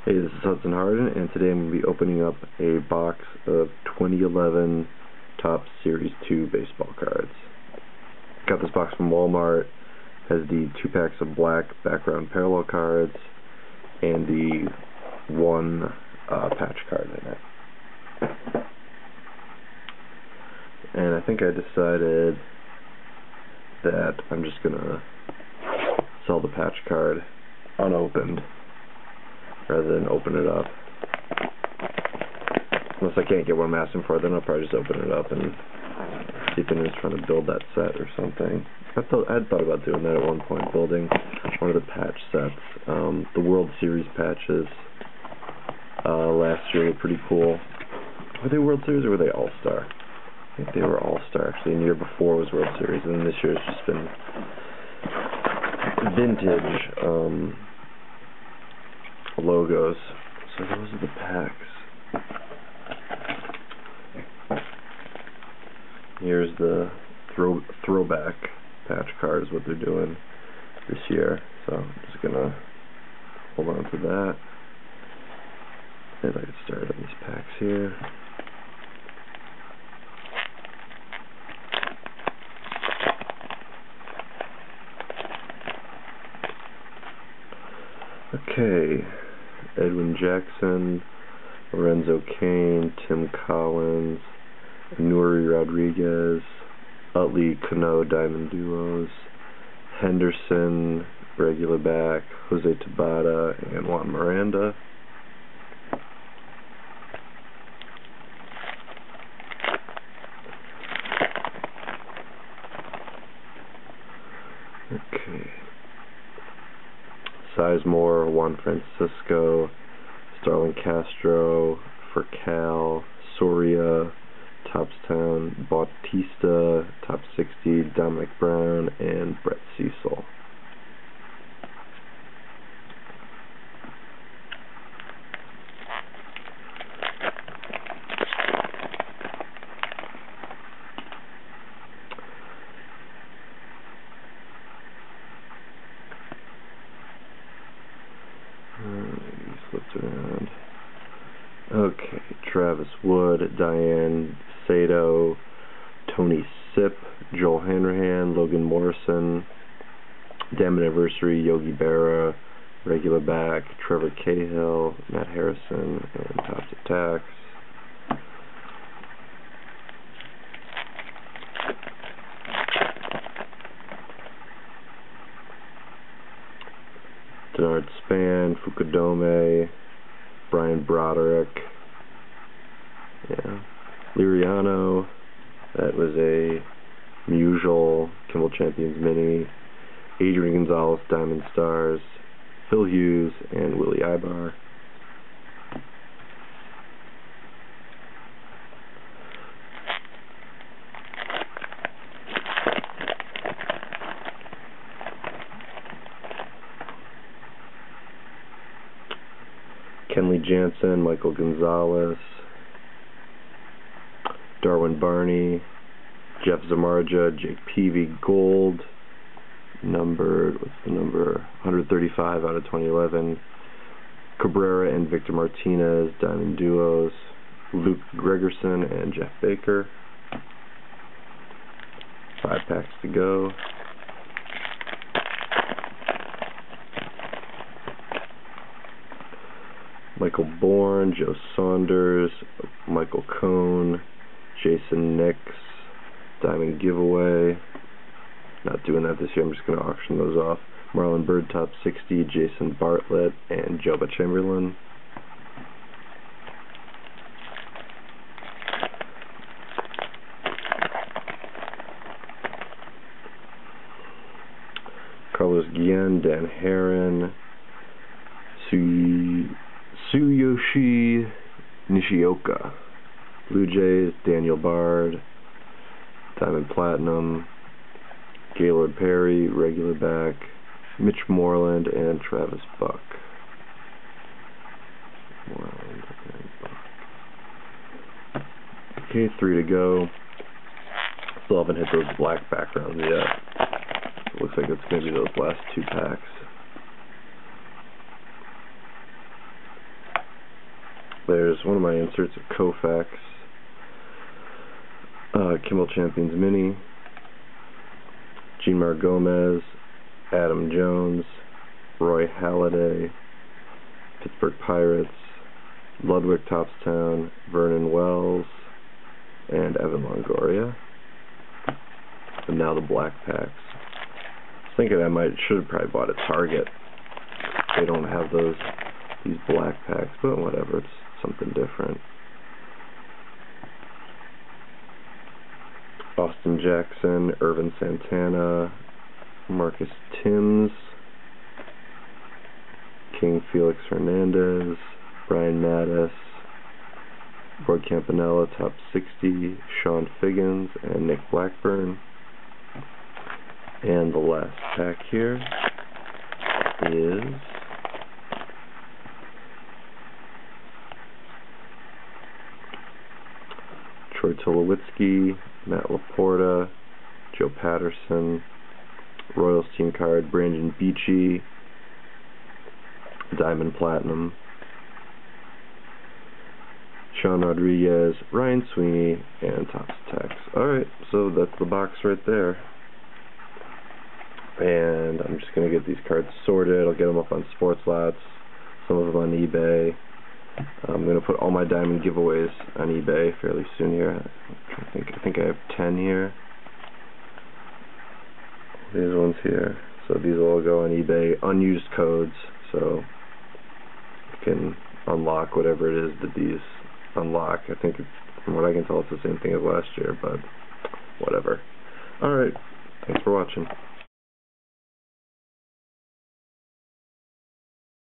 Hey, this is Hudson Harden, and today I'm going to be opening up a box of 2011 Topps Series 2 baseball cards. Got this box from Walmart. Has the 2 packs of black background parallel cards and the 1 patch card in it. And I think I decided that I'm just going to sell the patch card unopened rather than open it up. Unless I can't get what I'm asking for, then I'll probably just open it up and see if anyone's trying to build that set or something. I'd thought about doing that at one point, building one of the patch sets. The World Series patches last year were pretty cool. Were they World Series or were they All-Star? I think they were All-Star, actually, and the year before was World Series, and then this year it's just been vintage logos. So those are the packs. Here's the throwback patch card is what they're doing this year. So I'm just gonna hold on to that. And I can start on these packs here. Okay, Edwin Jackson, Lorenzo Cain, Tim Collins, Nuri Rodriguez, Utley Cano Diamond Duos, Henderson, regular back, Jose Tabata, and Juan Miranda. Okay. Sizemore, Juan Francisco, Starlin Castro, Furcal, Soria, Toppstown, Bautista, Top 60, Dominic Brown, and Brett Cecil. Flipped around. Okay, Travis Wood, Diane Sato, Tony Sipp, Joel Hanrahan, Logan Morrison, Damn Anniversary, Yogi Berra, regular back, Trevor Cahill, Matt Harrison, and Topps Attacks. Denard Span, Fukudome, Brian Broderick, Liriano, that was a Musial Kimball Champions Mini, Adrian Gonzalez Diamond Stars, Phil Hughes, and Willie Ibar. Kenley Jansen, Michael Gonzalez, Darwin Barney, Jeff Zamarja, Jake Peavy, Gold, numbered, what's the number, 135 out of 2011, Cabrera and Victor Martinez, Diamond Duos, Luke Gregerson and Jeff Baker. 5 packs to go. Michael Bourne, Joe Saunders, Michael Cohn, Jason Nix, Diamond Giveaway. Not doing that this year, I'm just going to auction those off. Marlon Byrd, Top 60, Jason Bartlett, and Joba Chamberlain. Carlos Guillen, Dan Herron, Tsuyoshi Nishioka, Blue Jays, Daniel Bard, Diamond Platinum, Gaylord Perry, regular back, Mitch Moreland, and Travis Buck. Okay, 3 to go. Still haven't hit those black backgrounds yet. It looks like it's going to be those last 2 packs. There's one of my inserts of Koufax, Kimmel Champions Mini, Jeanmar Gomez, Adam Jones, Roy Halladay, Pittsburgh Pirates, Ludwig Topstown, Vernon Wells, and Evan Longoria. And now the black packs. I was thinking I should have probably bought a Target. They don't have these black packs, but whatever, it's something different. Austin Jackson, Irvin Santana, Marcus Timms, King Felix Hernandez, Brian Mattis, Roy Campanella, top 60, Sean Figgins, and Nick Blackburn. And the last pack here is Troy Tulowitzki, Matt Laporta, Joe Patterson, Royals team card, Brandon Beachy, Diamond Platinum, Sean Rodriguez, Ryan Sweeney, and Topps Tex. Alright, so that's the box right there. And I'm just going to get these cards sorted. I'll get them up on Sports Lots, some of them on eBay. I'm going to put all my diamond giveaways on eBay fairly soon here. I think I have 10 here. These ones here. So these will all go on eBay. Unused codes, so you can unlock whatever it is that these unlock. I think, from what I can tell, it's the same thing as last year, but whatever. Alright, thanks for watching.